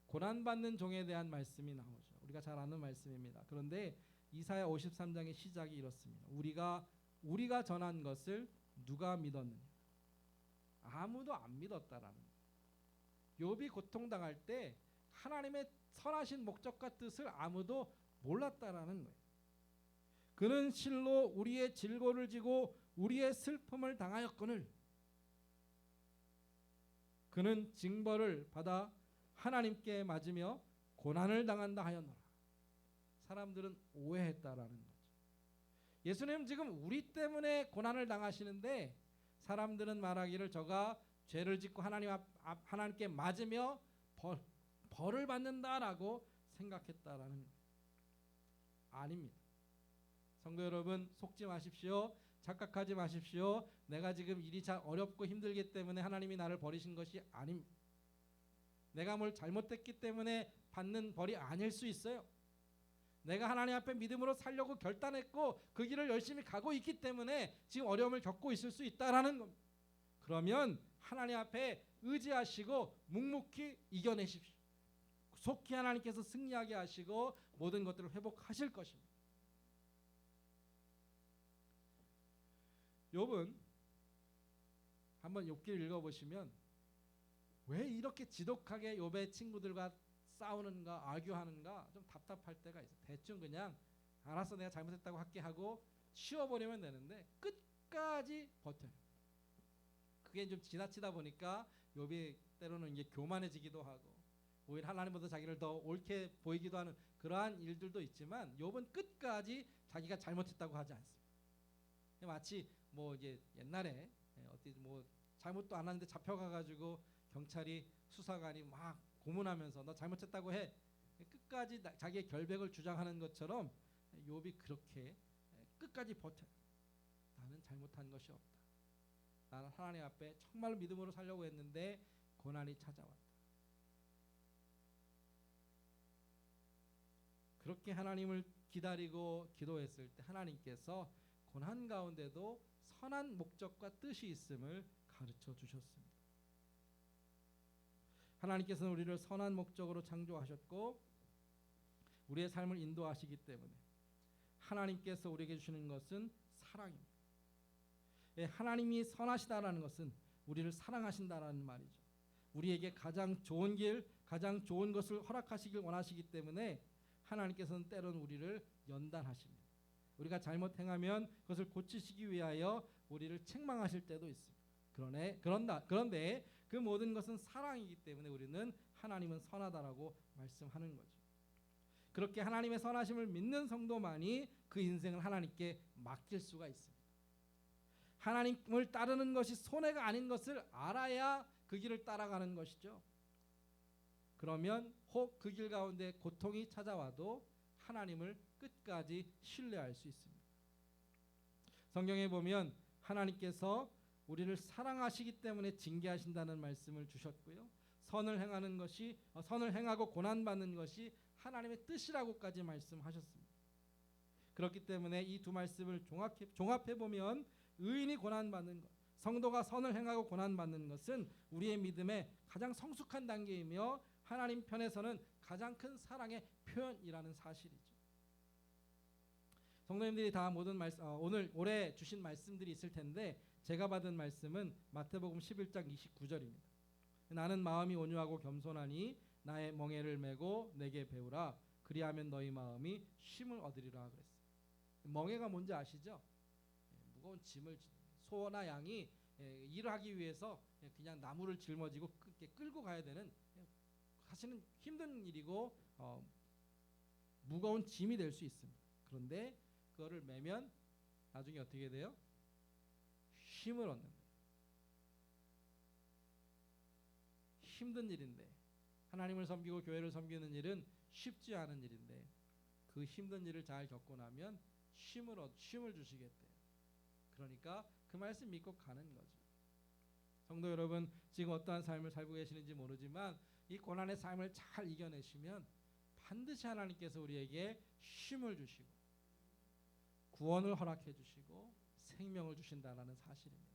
고난받는 종에 대한 말씀이 나오죠. 우리가 잘 아는 말씀입니다. 그런데 이사야 53장의 시작이 이렇습니다. 우리가 전한 것을 누가 믿었느냐? 아무도 안 믿었다라는 거예요. 욥이 고통당할 때 하나님의 선하신 목적과 뜻을 아무도 몰랐다라는 거예요. 그는 실로 우리의 질고를 지고 우리의 슬픔을 당하였거늘 그는 징벌을 받아 하나님께 맞으며 고난을 당한다 하였노라. 사람들은 오해했다라는 거죠. 예수님 지금 우리 때문에 고난을 당하시는데 사람들은 말하기를 저가 죄를 짓고 하나님께 맞으며 벌을 받는다라고 생각했다라는 거예요. 아닙니다. 성도 여러분 속지 마십시오. 착각하지 마십시오. 내가 지금 일이 잘 어렵고 힘들기 때문에 하나님이 나를 버리신 것이 아닙니다. 내가 뭘 잘못했기 때문에 받는 벌이 아닐 수 있어요. 내가 하나님 앞에 믿음으로 살려고 결단했고 그 길을 열심히 가고 있기 때문에 지금 어려움을 겪고 있을 수 있다라는 겁니다. 그러면 하나님 앞에 의지하시고 묵묵히 이겨내십시오. 속히 하나님께서 승리하게 하시고 모든 것들을 회복하실 것입니다. 욥은 한번 욥기를 읽어보시면 왜 이렇게 지독하게 욥의 친구들과 싸우는가 아규하는가 좀 답답할 때가 있어요. 대충 그냥 알았어 내가 잘못했다고 할게 하고 쉬어버리면 되는데 끝까지 버텨요. 그게 좀 지나치다 보니까 욥이 때로는 이제 교만해지기도 하고 오히려 하나님보다 자기를 더 옳게 보이기도 하는 그러한 일들도 있지만 욥은 끝까지 자기가 잘못했다고 하지 않습니다. 마치 뭐 이제 옛날에 어디 뭐 잘못도 안 하는데 잡혀가가지고 경찰이 수사관이 막 고문하면서 너 잘못했다고 해 끝까지 자기의 결백을 주장하는 것처럼 욥이 그렇게 끝까지 버텨요. 나는 잘못한 것이 없다. 나는 하나님 앞에 정말 믿음으로 살려고 했는데 고난이 찾아왔다. 그렇게 하나님을 기다리고 기도했을 때 하나님께서 고난 가운데도 선한 목적과 뜻이 있음을 가르쳐 주셨습니다. 하나님께서는 우리를 선한 목적으로 창조하셨고 우리의 삶을 인도하시기 때문에 하나님께서 우리에게 주시는 것은 사랑입니다. 하나님이 선하시다라는 것은 우리를 사랑하신다라는 말이죠. 우리에게 가장 좋은 길, 가장 좋은 것을 허락하시길 원하시기 때문에 하나님께서는 때로는 우리를 연단하십니다. 우리가 잘못 행하면 그것을 고치시기 위하여 우리를 책망하실 때도 있습니다. 그런데 그 모든 것은 사랑이기 때문에 우리는 하나님은 선하다라고 말씀하는 거죠. 그렇게 하나님의 선하심을 믿는 성도만이 그 인생을 하나님께 맡길 수가 있습니다. 하나님을 따르는 것이 손해가 아닌 것을 알아야 그 길을 따라가는 것이죠. 그러면 혹 그 길 가운데 고통이 찾아와도 하나님을 끝까지 신뢰할 수 있습니다. 성경에 보면 하나님께서 우리를 사랑하시기 때문에 징계하신다는 말씀을 주셨고요. 선을 행하고 고난받는 것이 하나님의 뜻이라고까지 말씀하셨습니다. 그렇기 때문에 이 두 말씀을 종합해 보면 의인이 고난받는 것, 성도가 선을 행하고 고난받는 것은 우리의 믿음의 가장 성숙한 단계이며 하나님 편에서는 가장 큰 사랑의 표현이라는 사실이죠. 성도님들이 다 모든 올해 주신 말씀들이 있을 텐데 제가 받은 말씀은 마태복음 11장 29절입니다. 나는 마음이 온유하고 겸손하니 나의 멍에를 메고 내게 배우라. 그리하면 너희 마음이 쉼을 얻으리라 그랬어요. 멍에가 뭔지 아시죠? 무거운 짐을 소나 양이 일을 하기 위해서 그냥 나무를 짊어지고 끌고 가야 되는 사실은 힘든 일이고 무거운 짐이 될 수 있습니다. 그런데 그거를 매면 나중에 어떻게 돼요? 쉼을 얻는 거예요. 힘든 일인데 하나님을 섬기고 교회를 섬기는 일은 쉽지 않은 일인데 그 힘든 일을 잘 겪고 나면 쉼을 주시겠대요. 그러니까 그 말씀 믿고 가는 거죠. 성도 여러분, 지금 어떠한 삶을 살고 계시는지 모르지만 이 고난의 삶을 잘 이겨내시면 반드시 하나님께서 우리에게 쉼을 주시고 구원을 허락해 주시고 생명을 주신다라는 사실입니다.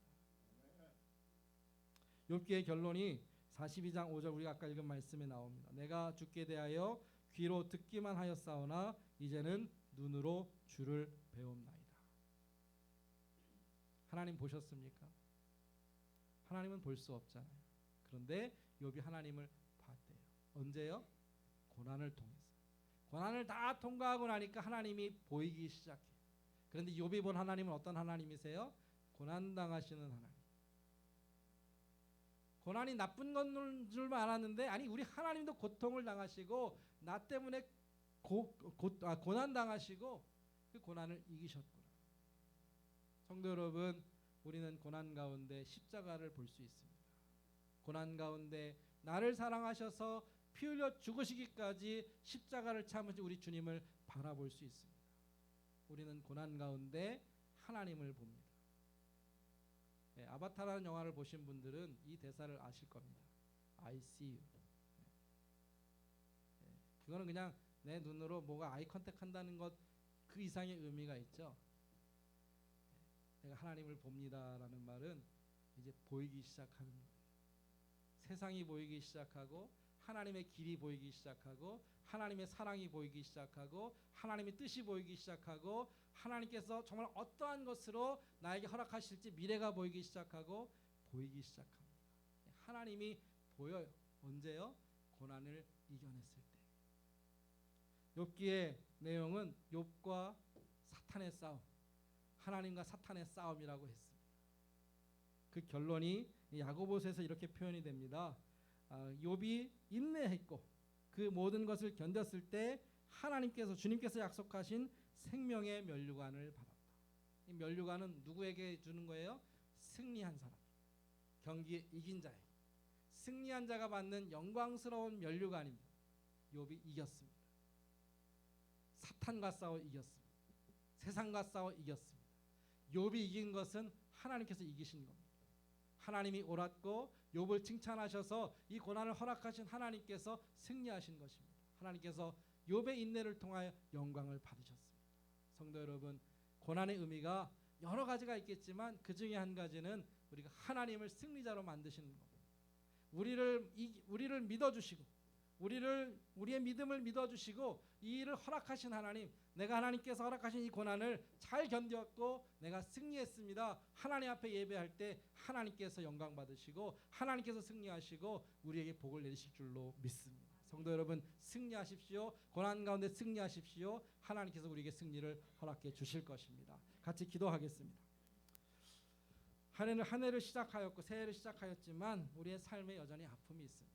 욥기의 결론이 42장 5절 우리가 아까 읽은 말씀에 나옵니다. 내가 주께 대하여 귀로 듣기만 하였사오나 이제는 눈으로 주를 배움나이다. 하나님 보셨습니까? 하나님은 볼 수 없잖아요. 그런데 욥이 하나님을 봤대요. 언제요? 고난을 통해서. 고난을 다 통과하고 나니까 하나님이 보이기 시작해요. 그런데 욥이 본 하나님은 어떤 하나님이세요? 고난당하시는 하나님. 고난이 나쁜 건 줄만 알았는데 아니 우리 하나님도 고통을 당하시고 나 때문에 고난 당하시고 그 고난을 이기셨구나. 성도 여러분, 우리는 고난 가운데 십자가를 볼 수 있습니다. 고난 가운데 나를 사랑하셔서 피 흘려 죽으시기까지 십자가를 참으신 우리 주님을 바라볼 수 있습니다. 우리는 고난 가운데 하나님을 봅니다. 아바타라는 영화를 보신 분들은 이 대사를 아실 겁니다. I see you. 그거는 그냥 내 눈으로 뭐가 아이 컨택 한다는 것 그 이상의 의미가 있죠. 내가 하나님을 봅니다라는 말은 이제 보이기 시작하는 거예요. 세상이 보이기 시작하고 하나님의 길이 보이기 시작하고 하나님의 사랑이 보이기 시작하고 하나님의 뜻이 보이기 시작하고 하나님께서 정말 어떠한 것으로 나에게 허락하실지 미래가 보이기 시작하고 보이기 시작합니다. 하나님이 보여요. 언제요? 고난을 이겨냈을 때. 욥기의 내용은 욥과 사탄의 싸움, 하나님과 사탄의 싸움이라고 했습니다. 그 결론이 야고보서에서 이렇게 표현이 됩니다. 욥이 인내했고 그 모든 것을 견뎠을 때 하나님께서 주님께서 약속하신 생명의 면류관을 받았다. 이 면류관은 누구에게 주는 거예요? 승리한 사람, 경기에 이긴 자에게. 승리한 자가 받는 영광스러운 면류관입니다. 욥이 이겼습니다. 사탄과 싸워 이겼습니다. 세상과 싸워 이겼습니다. 욥이 이긴 것은 하나님께서 이기신 겁니다. 하나님이 옳았고 욥을 칭찬하셔서 이 고난을 허락하신 하나님께서 승리하신 것입니다. 하나님께서 욥의 인내를 통하여 영광을 받으셨습니다. 성도 여러분, 고난의 의미가 여러 가지가 있겠지만 그 중에 한 가지는 우리가 하나님을 승리자로 만드시는 겁니다. 우리를 믿어주시고 우리의 믿음을 믿어주시고 이 일을 허락하신 하나님, 내가 하나님께서 허락하신 이 고난을 잘 견뎠고 내가 승리했습니다. 하나님 앞에 예배할 때 하나님께서 영광 받으시고 하나님께서 승리하시고 우리에게 복을 내리실 줄로 믿습니다. 성도 여러분, 승리하십시오. 고난 가운데 승리하십시오. 하나님께서 우리에게 승리를 허락해 주실 것입니다. 같이 기도하겠습니다. 한 해를 시작하였고 새해를 시작하였지만 우리의 삶에 여전히 아픔이 있습니다.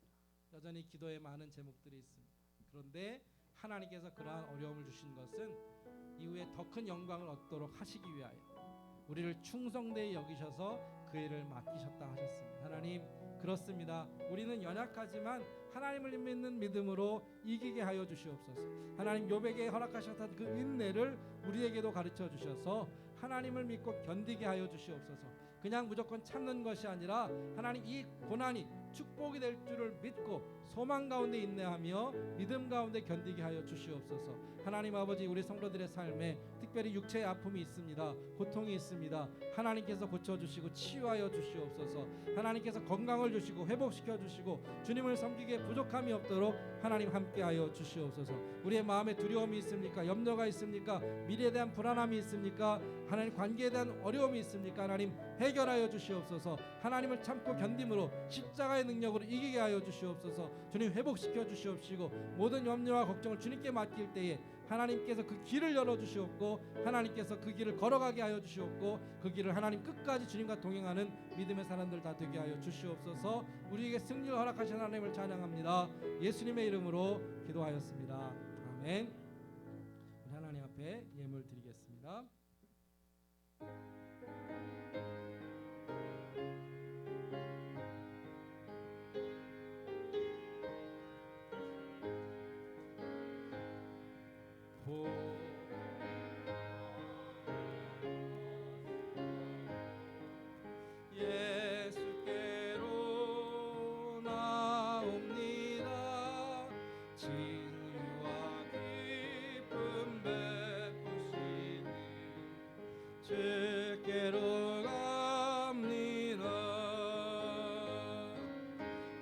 여전히 기도에 많은 제목들이 있습니다. 그런데 하나님께서 그러한 어려움을 주신 것은 이후에 더 큰 영광을 얻도록 하시기 위하여 우리를 충성되이 여기셔서 그 일을 맡기셨다 하셨습니다. 하나님, 그렇습니다. 우리는 연약하지만 하나님을 믿는 믿음으로 이기게 하여 주시옵소서. 하나님, 욥에게 허락하셨던 그 인내를 우리에게도 가르쳐 주셔서 하나님을 믿고 견디게 하여 주시옵소서. 그냥 무조건 참는 것이 아니라 하나님, 이 고난이 축복이 될 줄을 믿고 소망 가운데 인내하며 믿음 가운데 견디게 하여 주시옵소서. 하나님 아버지, 우리 성도들의 삶에 특별히 육체의 아픔이 있습니다. 고통이 있습니다. 하나님께서 고쳐주시고 치유하여 주시옵소서. 하나님께서 건강을 주시고 회복시켜 주시고 주님을 섬기기에 부족함이 없도록 하나님 함께하여 주시옵소서. 우리의 마음에 두려움이 있습니까? 염려가 있습니까? 미래에 대한 불안함이 있습니까? 하나님, 관계에 대한 어려움이 있습니까? 하나님, 해결하여 주시옵소서. 하나님을 참고 견딤으로 십자가의 능력으로 이기게 하여 주시옵소서. 주님, 회복시켜 주시옵시고 모든 염려와 걱정을 주님께 맡길 때에 하나님께서 그 길을 열어주시옵고 하나님께서 그 길을 걸어가게 하여 주시옵고 그 길을 하나님 끝까지 주님과 동행하는 믿음의 사람들 다 되게 하여 주시옵소서. 우리에게 승리를 허락하신 하나님을 찬양합니다. 예수님의 이름으로 기도하였습니다. 아멘. 하나님 앞에 예물 드리겠습니다. 예수께로 나옵니다. 진리와 기쁨 베푸시니 주께로 갑니다.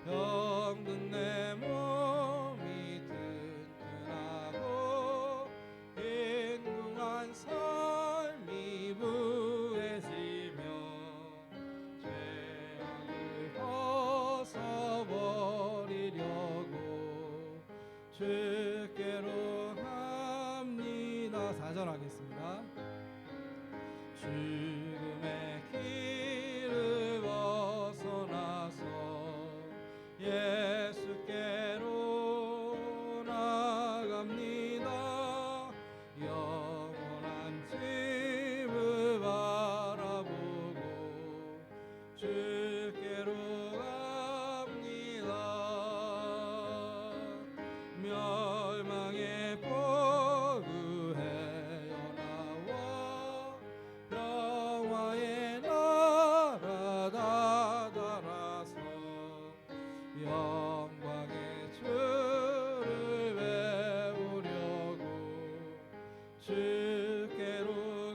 병든 내 몸이 튼튼하고 인궁한 삶이 부해지며 죄악을 벗어버리려고 주께로 갑니다. 4절 하겠습니다. 죽음의 길을 벗어나서 예수께로 나갑니다. 영원한 집을 바라보고 주께로 갑니다. 멸망의 포구에 나와 영화의 나라 다다라서 영광의 주를 배우려고 주께로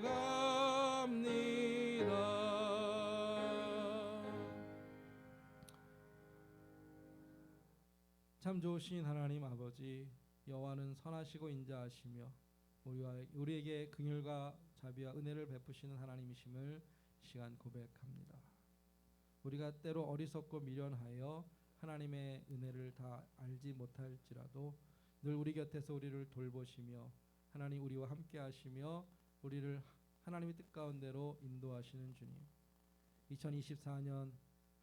갑니다. 참 좋으신 하나님 아버지, 여호와는 선하시고 인자하시며 우리에게 긍휼과 자비와 은혜를 베푸시는 하나님이심을 시간 고백합니다. 우리가 때로 어리석고 미련하여 하나님의 은혜를 다 알지 못할지라도 늘 우리 곁에서 우리를 돌보시며 하나님 우리와 함께 하시며 우리를 하나님의 뜻 가운데로 인도하시는 주님, 2024년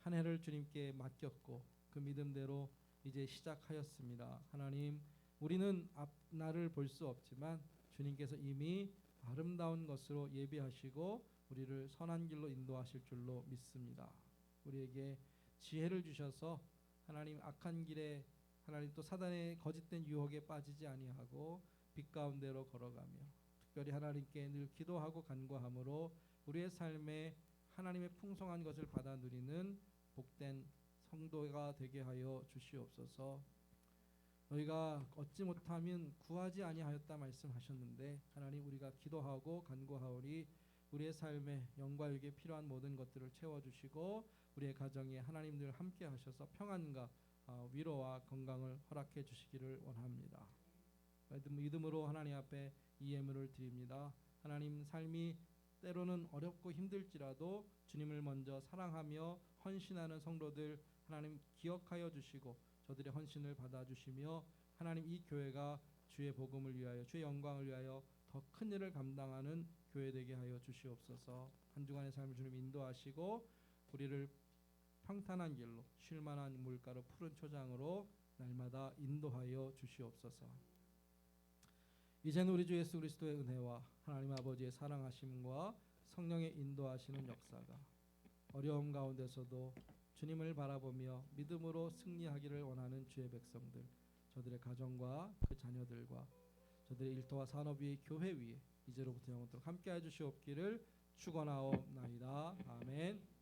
한 해를 주님께 맡겼고 그 믿음대로 이제 시작하였습니다. 하나님, 우리는 앞날을 볼 수 없지만 주님께서 이미 아름다운 것으로 예비하시고 우리를 선한 길로 인도하실 줄로 믿습니다. 우리에게 지혜를 주셔서 하나님 악한 길에 하나님 또 사단의 거짓된 유혹에 빠지지 아니하고 빛 가운데로 걸어가며 특별히 하나님께 늘 기도하고 간구함으로 우리의 삶에 하나님의 풍성한 것을 받아 누리는 복된 성도가 되게 하여 주시옵소서. 너희가 얻지 못하면 구하지 아니하였다 말씀하셨는데 하나님, 우리가 기도하고 간구하오리 우리의 삶에 영과 육에 필요한 모든 것들을 채워주시고 우리의 가정에 하나님 늘 함께 하셔서 평안과 위로와 건강을 허락해 주시기를 원합니다. 믿음으로 하나님 앞에 이 예물을 드립니다. 하나님, 삶이 때로는 어렵고 힘들지라도 주님을 먼저 사랑하며 헌신하는 성도들 하나님 기억하여 주시고 저들의 헌신을 받아주시며 하나님, 이 교회가 주의 복음을 위하여 주의 영광을 위하여 더 큰 일을 감당하는 교회 되게 하여 주시옵소서. 한 주간의 삶을 주님 인도하시고 우리를 평탄한 길로 쉴만한 물가로 푸른 초장으로 날마다 인도하여 주시옵소서. 이제는 우리 주 예수 그리스도의 은혜와 하나님 아버지의 사랑하심과 성령의 인도하시는 역사가 어려움 가운데서도 주님을 바라보며 믿음으로 승리하기를 원하는 주의 백성들, 저들의 가정과 그 자녀들과 저들의 일터와 산업 위의 교회 위에 이제로부터 영원토록 함께해 주시옵기를 축원하옵나이다. 아멘.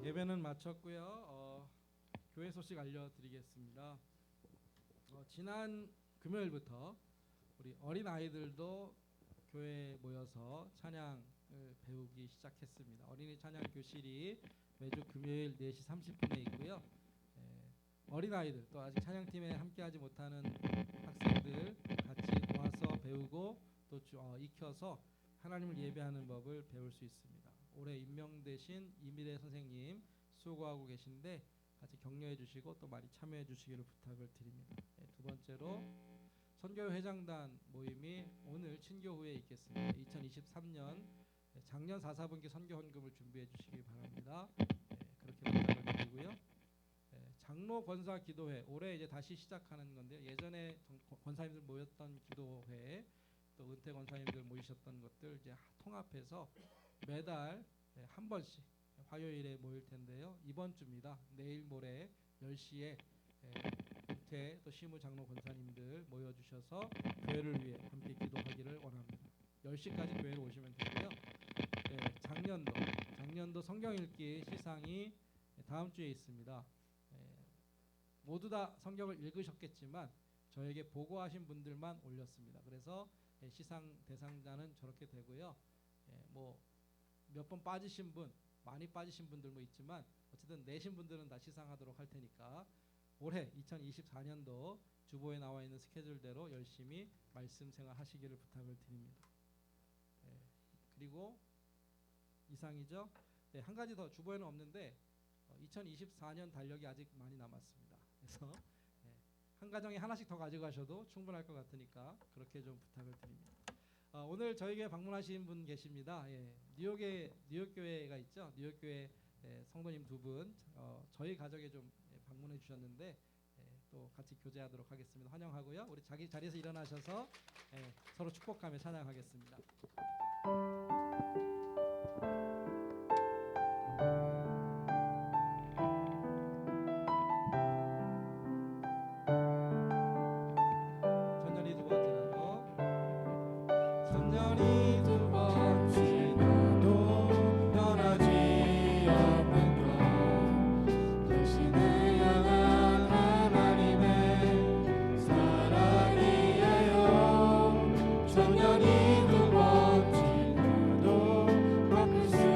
예배는 마쳤고요. 교회 소식 알려드리겠습니다. 지난 금요일부터 우리 어린 아이들도 교회에 모여서 찬양을 배우기 시작했습니다. 어린이 찬양 교실이 매주 금요일 4시 30분에 있고요. 어린 아이들 또 아직 찬양팀에 함께하지 못하는 학생들 같이 모아서 배우고 또 익혀서 하나님을 예배하는 법을 배울 수 있습니다. 올해 임명되신 이미래 선생님 수고하고 계신데 같이 격려해 주시고 또 많이 참여해 주시기를 부탁을 드립니다. 두 번째로 선교회 회장단 모임이 오늘 친교 후에 있겠습니다. 2023년 작년 4, 4분기 선교 헌금을 준비해 주시기 바랍니다. 그렇게 부탁을 드리고요. 장로 권사 기도회 올해 이제 다시 시작하는 건데요. 예전에 권사님들 모였던 기도회 또 은퇴 권사님들 모이셨던 것들 이제 통합해서 매달 한 번씩 화요일에 모일 텐데요. 이번 주입니다. 내일 모레 10시에 은퇴 또 시무 장로 권사님들 모여주셔서 교회를 위해 함께 기도하기를 원합니다. 10시까지 교회로 오시면 되고요. 작년도 성경 읽기 시상이 다음 주에 있습니다. 모두 다 성경을 읽으셨겠지만 저에게 보고하신 분들만 올렸습니다. 그래서 시상 대상자는 저렇게 되고요. 뭐 몇 번 빠지신 분, 많이 빠지신 분들 뭐 있지만 어쨌든 내신 분들은 다 시상하도록 할 테니까 올해 2024년도 주보에 나와 있는 스케줄대로 열심히 말씀 생활하시기를 부탁을 드립니다. 그리고 이상이죠. 한 가지 더 주보에는 없는데 2024년 달력이 아직 많이 남았습니다. 그래서 한 가정에 하나씩 더 가져가셔도 충분할 것 같으니까 그렇게 좀 부탁을 드립니다. 오늘 저에게 방문하신 분 계십니다. 뉴욕 교회가 있죠. 뉴욕 교회 성도님 두 분 저희 가정에 좀 방문해 주셨는데 또 같이 교제하도록 하겠습니다. 환영하고요. 우리 자기 자리에서 일어나셔서 서로 축복하며 찬양하겠습니다. 천년이 두 번 지나도 바꿀 수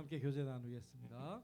함께 교제 나누겠습니다.